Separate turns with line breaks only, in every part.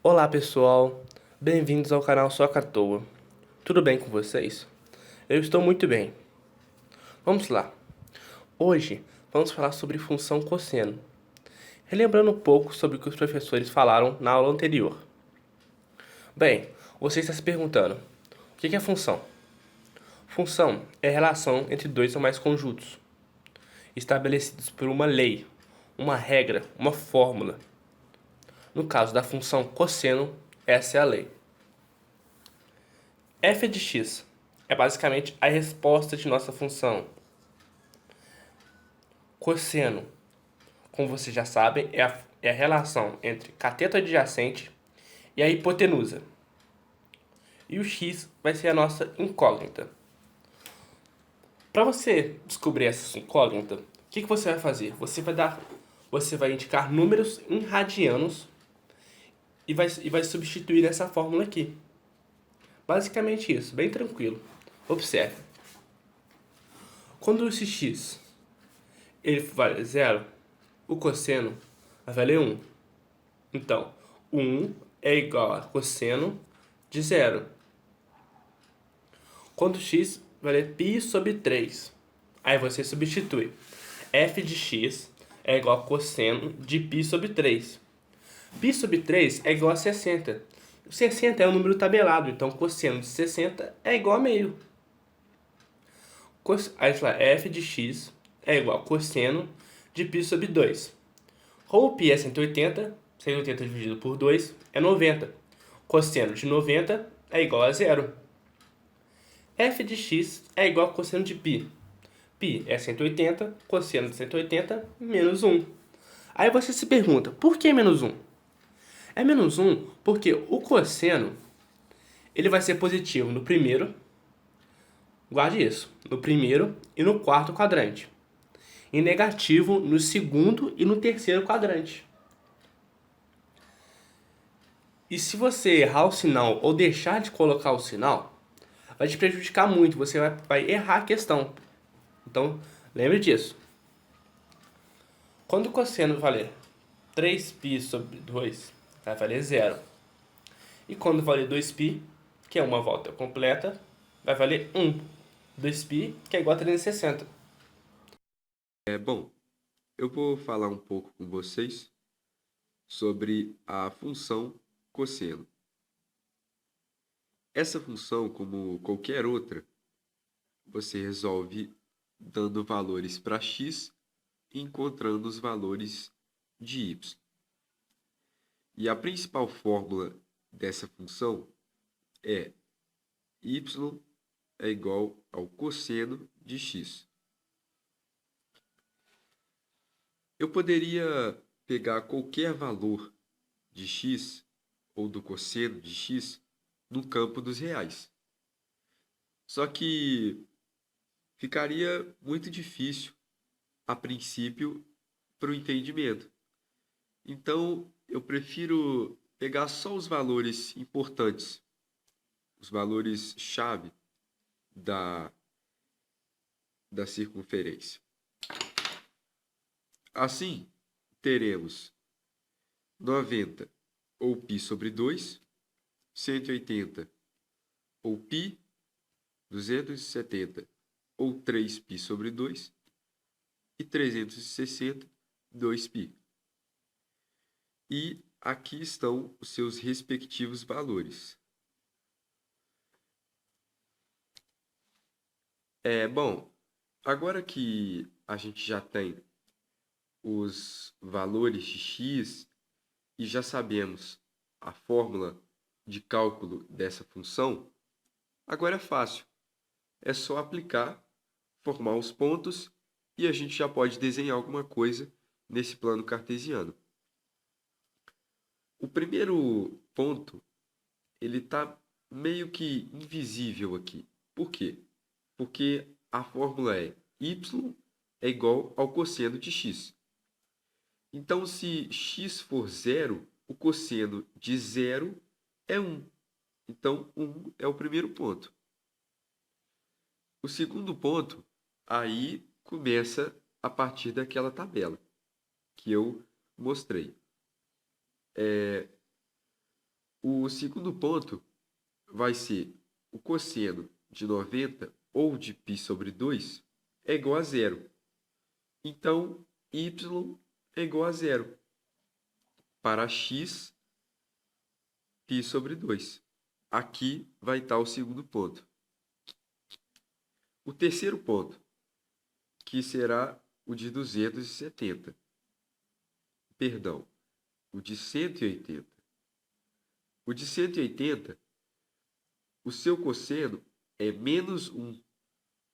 Olá pessoal, bem-vindos ao canal Soca à Toa. Tudo bem com vocês? Eu estou muito bem. Vamos lá. Hoje vamos falar sobre função cosseno, relembrando um pouco sobre o que os professores falaram na aula anterior. Bem, você está se perguntando, o que é função? Função é a relação entre dois ou mais conjuntos, estabelecidos por uma lei, uma regra, uma fórmula. No caso da função cosseno, essa é a lei. F de x é basicamente a resposta de nossa função. Cosseno, como vocês já sabem, é a relação entre cateto adjacente e a hipotenusa. E o x vai ser a nossa incógnita. Para você descobrir essa incógnita, o que você vai fazer? Você vai indicar números em radianos e vai substituir essa fórmula aqui. Basicamente isso, bem tranquilo. Observe. Quando esse x ele vale zero, o cosseno vai valer 1. Então, 1 é igual a cosseno de zero. Quando x valer π sobre 3. Aí você substitui. F de x é igual a cosseno de π sobre 3. Π sobre 3 é igual a 60. 60 é um número tabelado, então cosseno de 60 é igual a meio. Aí fala f de x é igual a cosseno de π sobre 2. Como o π é 180, 180 dividido por 2 é 90. Cosseno de 90 é igual a zero. F de x é igual a cosseno de π. Π é 180, cosseno de 180 menos 1. Aí você se pergunta, por que menos 1? É menos 1 porque o cosseno ele vai ser positivo no primeiro, guarde isso, no primeiro e no quarto quadrante. E negativo no segundo e no terceiro quadrante. E se você errar o sinal ou deixar de colocar o sinal, vai te prejudicar muito, você vai errar a questão. Então, lembre disso. Quando o cosseno valer 3π sobre 2, vai valer zero. E quando valer 2π, que é uma volta completa, vai valer 1. 2π, que é igual a 360.
Bom, eu vou falar um pouco com vocês sobre a função cosseno. Essa função, como qualquer outra, você resolve dando valores para x e encontrando os valores de y. E a principal fórmula dessa função é y é igual ao cosseno de x. Eu poderia pegar qualquer valor de x ou do cosseno de x no campo dos reais. Só que ficaria muito difícil, a princípio, para o entendimento. Então, eu prefiro pegar só os valores importantes, os valores chave da, da circunferência. Assim, teremos 90 ou π sobre 2, 180 ou π, 270 ou 3π sobre 2 e 360, 2π. E aqui estão os seus respectivos valores. Bom, agora que a gente já tem os valores de x e já sabemos a fórmula de cálculo dessa função, agora é fácil. É só aplicar, formar os pontos e a gente já pode desenhar alguma coisa nesse plano cartesiano. O primeiro ponto, ele está meio que invisível aqui. Por quê? Porque a fórmula é y é igual ao cosseno de x. Então, se x for zero, o cosseno de zero é 1. Então, 1 é o primeiro ponto. O segundo ponto, aí começa a partir daquela tabela que eu mostrei. O segundo ponto vai ser o cosseno de 90 ou de π sobre 2 é igual a zero. Então, y é igual a zero para x π sobre 2. Aqui vai estar o segundo ponto. O terceiro ponto, que será o de 270. Perdão, o de 180. O de 180, o seu cosseno é menos 1.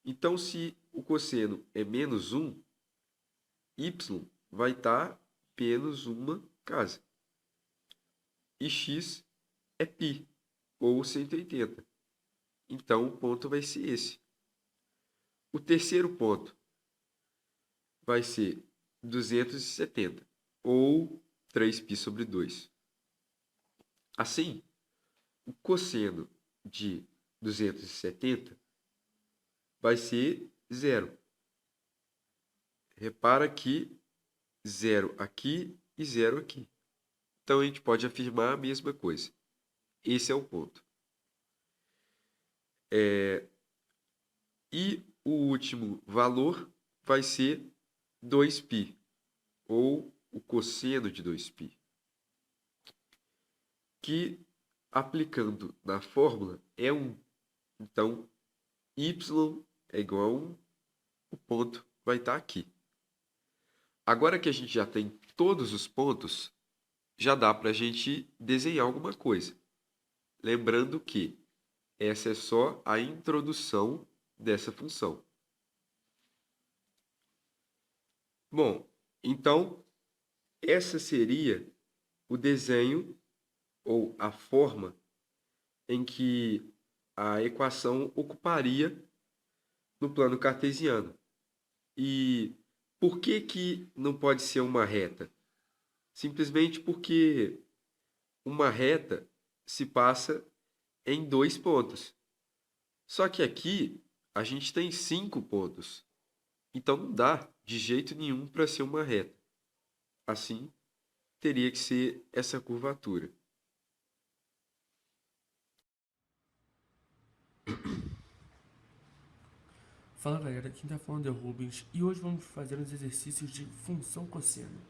Então, se o cosseno é menos 1, y vai estar menos uma casa. E x é π, ou 180. Então, o ponto vai ser esse. O terceiro ponto vai ser 270, ou 3π sobre 2. Assim, o cosseno de 270 vai ser zero. Repara que zero aqui e zero aqui. Então, a gente pode afirmar a mesma coisa. Esse é o ponto. E o último valor vai ser 2π, ou o cosseno de 2π, que, aplicando na fórmula, é 1. Então, y é igual a 1, o ponto vai estar aqui. Agora que a gente já tem todos os pontos, já dá para a gente desenhar alguma coisa. Lembrando que essa é só a introdução dessa função. Bom, então, essa seria o desenho ou a forma em que a equação ocuparia no plano cartesiano. E por que não pode ser uma reta? Simplesmente porque uma reta se passa em 2 pontos. Só que aqui a gente tem 5 pontos. Então não dá de jeito nenhum para ser uma reta. Assim, teria que ser essa curvatura.
Fala galera, quem tá falando é o Rubens e hoje vamos fazer os exercícios de função cosseno.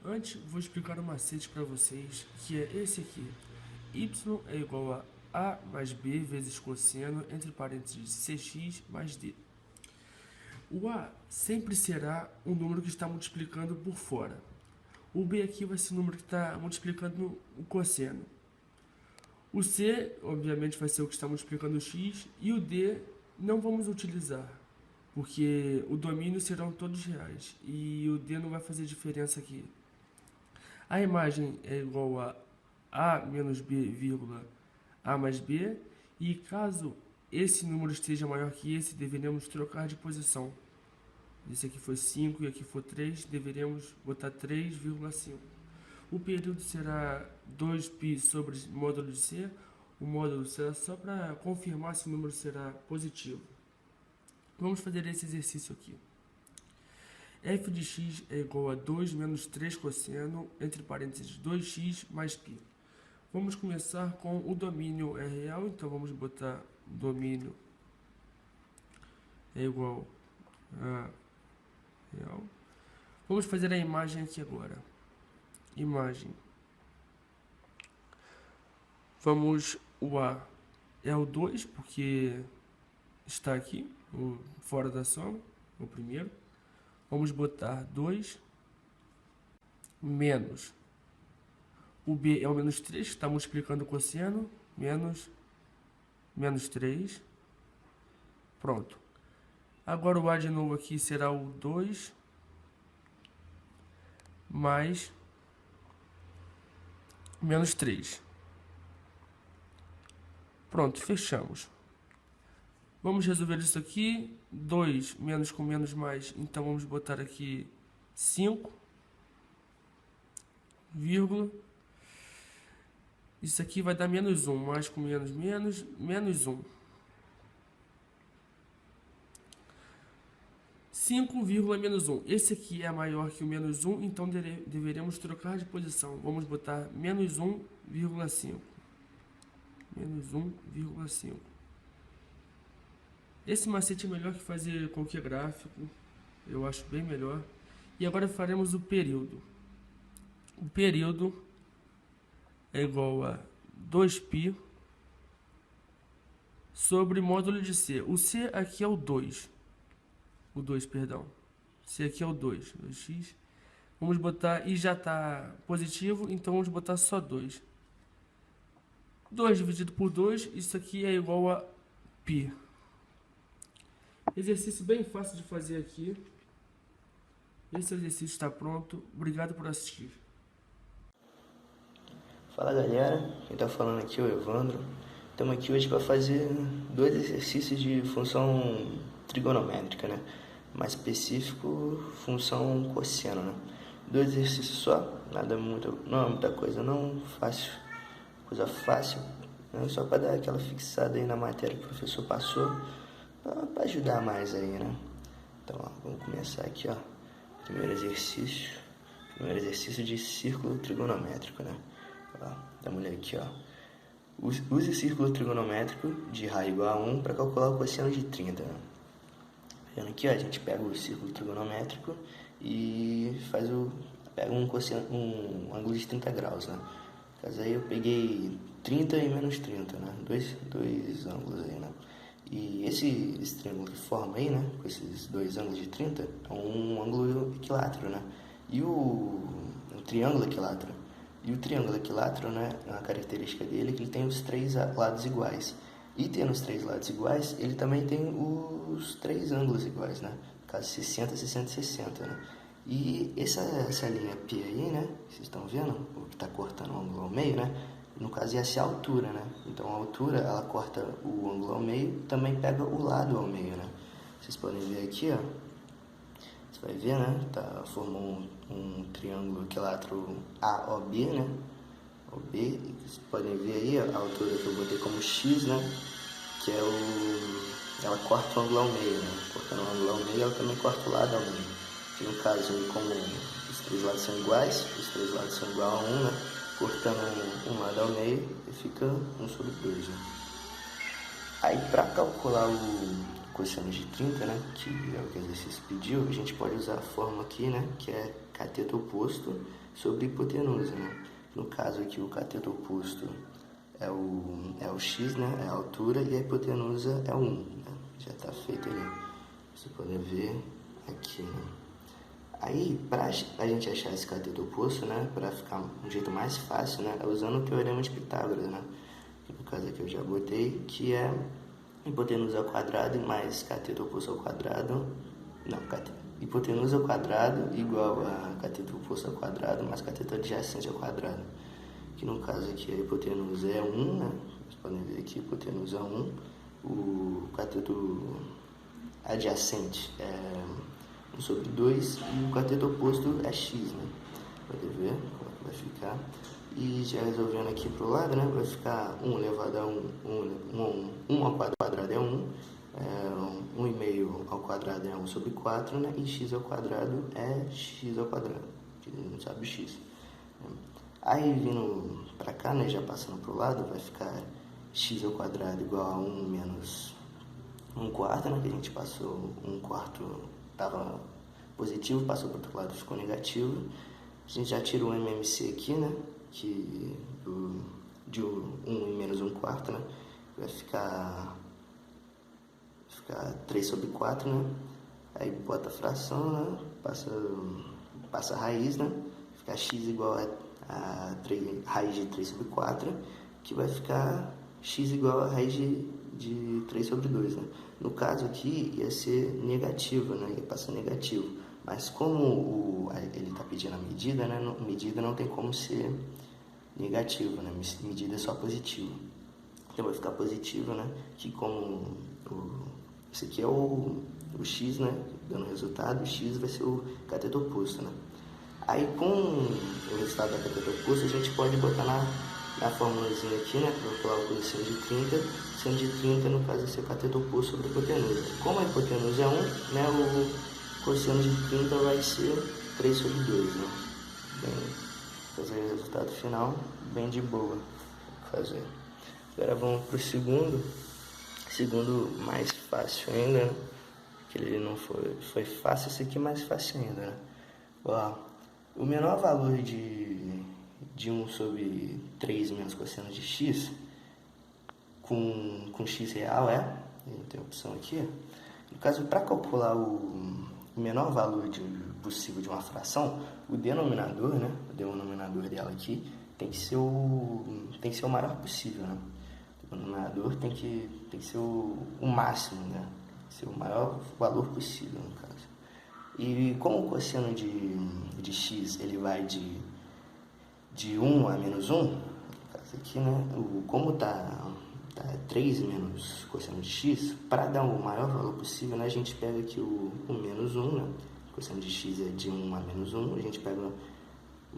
Antes, vou explicar um macete para vocês, que é esse aqui. Y é igual a mais b vezes cosseno, entre parênteses, cx mais d. O a sempre será o número que está multiplicando por fora. O b aqui vai ser o número que está multiplicando o cosseno. O c, obviamente, vai ser o que está multiplicando o x, e o d não vamos utilizar, porque o domínio serão todos reais, e o d não vai fazer diferença aqui. A imagem é igual a menos b, vírgula, a mais b, e caso esse número esteja maior que esse, deveremos trocar de posição. Esse aqui foi 5 e aqui foi 3, deveremos botar 3,5. O período será 2π sobre módulo de c. O módulo será só para confirmar se o número será positivo. Vamos fazer esse exercício aqui. f de x é igual a 2 menos 3 cosseno, entre parênteses, 2x mais π. Vamos começar com o domínio é real, então vamos botar domínio é igual a real. Vamos fazer a imagem aqui agora. Imagem. O A é o 2, porque está aqui, fora da soma, o primeiro. Vamos botar 2 menos. O B é o menos 3, que está multiplicando o cosseno, menos 3. Pronto. Agora o A de novo aqui será o 2 mais menos 3. Pronto, fechamos. Vamos resolver isso aqui. 2 menos com menos mais, então vamos botar aqui 5, vírgula. Isso aqui vai dar menos 1, mais com menos, menos 1. 5, menos 1. Esse aqui é maior que o menos 1, então deveremos trocar de posição. Vamos botar menos 1,5. menos 1,5. Esse macete é melhor que fazer qualquer gráfico, eu acho bem melhor. E agora faremos o período. O período é igual a 2π sobre módulo de C. O C aqui é o 2. O 2, perdão. C aqui é o 2. 2x. Vamos botar, e já está positivo, então vamos botar só 2. 2 dividido por 2, isso aqui é igual a π. Exercício bem fácil de fazer aqui. Esse exercício está pronto. Obrigado por assistir.
Fala galera, quem está falando aqui é o Evandro. Estamos aqui hoje para fazer 2 exercícios de função trigonométrica, né? Mais específico, função cosseno, né? 2 exercícios só, não é muita coisa não, fácil, coisa fácil, né? Só para dar aquela fixada aí na matéria que o professor passou, para ajudar mais aí, né? Então, ó, vamos começar aqui, ó. Primeiro exercício de círculo trigonométrico, né? Ó, dá uma olhada aqui, ó. Use círculo trigonométrico de raiz igual a 1 para calcular o cosseno de 30, né? Vendo aqui, ó, a gente pega o círculo trigonométrico e pega um ângulo de 30 graus, né? No caso aí eu peguei 30 e menos 30, né? Dois ângulos aí, né? E esse triângulo que forma aí, né? Com esses 2 ângulos de 30, é um ângulo equilátero, né? E o triângulo equilátero. E o triângulo equilátero, né? A característica dele é que ele tem os 3 lados iguais. E tendo os 3 lados iguais, ele também tem os 3 ângulos iguais, né? No caso, 60, 60 e 60, né? E essa linha P aí, né? Vocês estão vendo? O que está cortando o ângulo ao meio, né? No caso, ia ser a altura, né? Então, a altura, ela corta o ângulo ao meio, também pega o lado ao meio, né? Vocês podem ver aqui, ó. Você vai ver, né? Formou um triângulo equilátero AOB, né? OB. Vocês podem ver aí a altura que eu botei como X, né? Que é ela corta o ângulo ao meio, né? Cortando o ângulo ao meio, ela também corta o lado ao meio. Que no caso, como os 3 lados são iguais, os 3 lados são igual a 1, né? Cortando um lado ao meio, fica 1 sobre 2, né? Aí, para calcular o cosseno de 30, né, que é o que o exercício pediu, a gente pode usar a fórmula aqui, né, que é cateto oposto sobre hipotenusa, né? No caso aqui, o cateto oposto é o x, né, é a altura, e a hipotenusa é o 1, né? Já está feito ali. Você pode ver aqui, né? Aí, para a gente achar esse cateto oposto, né, para ficar um jeito mais fácil, né, é usando o teorema de Pitágoras, né? No caso aqui eu já botei, que é hipotenusa ao quadrado mais cateto oposto ao quadrado. Não, hipotenusa ao quadrado igual a cateto oposto ao quadrado mais cateto adjacente ao quadrado. Que no caso aqui a hipotenusa é 1, né? Vocês podem ver aqui, hipotenusa é 1. O cateto adjacente é 1 sobre 2 e o cateto oposto é x, né? Pode ver como é que vai ficar. E já resolvendo aqui pro lado, né? Vai ficar 1 elevado a 1 ao quadrado é 1. 1,5 ao quadrado é 1 sobre 4, né? E x ao quadrado é x ao quadrado, que não sabe o x. Aí vindo para cá, né? Já passando pro lado, vai ficar x ao quadrado igual a 1 menos 1 quarto, né? Que a gente passou 1 quarto, estava positivo, passou para o outro lado, ficou negativo. A gente já tira o MMC aqui, né? Que de 1 e menos 1 quarto, né? Vai ficar 3 sobre 4, né? Aí bota a fração, né? Passa a raiz, né? Fica x igual a raiz de 3 sobre 4, que vai ficar x igual a raiz de 3 sobre 2, né? No caso aqui ia ser negativo, né? Ia passar negativo. Mas como ele está pedindo a medida, né? Medida não tem como ser negativo, né? Medida é só positivo. Então vai ficar positivo, né? Que como esse aqui é o x, né? Dando resultado, o x vai ser o cateto oposto, né? Aí com o resultado da cateto oposto, a gente pode botar na formulazinha aqui, né? Para calcular o cosseno de 30. Seno de 30, no caso, vai ser o cateto oposto sobre a hipotenusa. Como a hipotenusa é 1, né? O cosseno de 30 vai ser 3 sobre 2, né? Bem, fazer o resultado final bem de boa fazer. Agora vamos pro segundo. Segundo mais fácil ainda, né? Que ele não foi fácil, esse aqui é mais fácil ainda, né? Ó, o menor valor de 1 sobre 3 menos cosseno de x com x real tem a opção aqui. No caso, para calcular o menor valor possível de uma fração, o denominador, né? O denominador dela aqui tem que ser o maior possível, né? O denominador tem que ser o máximo, né? Tem que ser o maior valor possível, no caso. E como o cosseno de x ele vai de 1 a menos 1, no caso aqui, né? Como tá 3 menos cosseno de x, para dar o maior valor possível, né? A gente pega aqui o menos 1, né? O cosseno de x é de 1 a menos 1, a gente pega o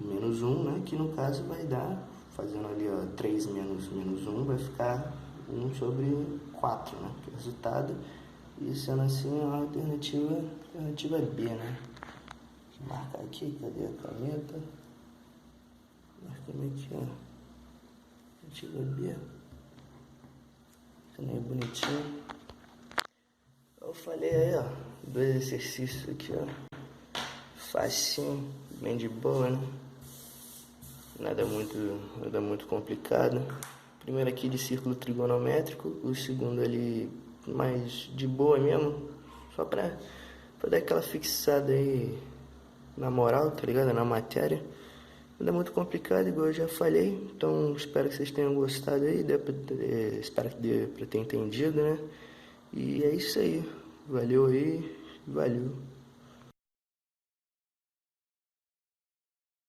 menos 1, né? Que no caso vai dar, fazendo ali, ó, 3 menos 1, vai ficar 1 sobre 4, né? Que é o resultado. E sendo assim, a alternativa é B, né? Vou marcar aqui, cadê a caneta? Marcando aqui, ó. Alternativa B. Ficando aí bonitinho. Eu falei aí, ó. 2 exercícios aqui, ó. Facinho, bem de boa, né? Nada muito complicado. Primeiro aqui de círculo trigonométrico, o segundo ali mais de boa mesmo, só pra dar aquela fixada aí na moral, tá ligado? Na matéria. Nada muito complicado, igual eu já falei, então espero que vocês tenham gostado aí, espero que dê pra ter entendido, né? E é isso aí, valeu aí, valeu.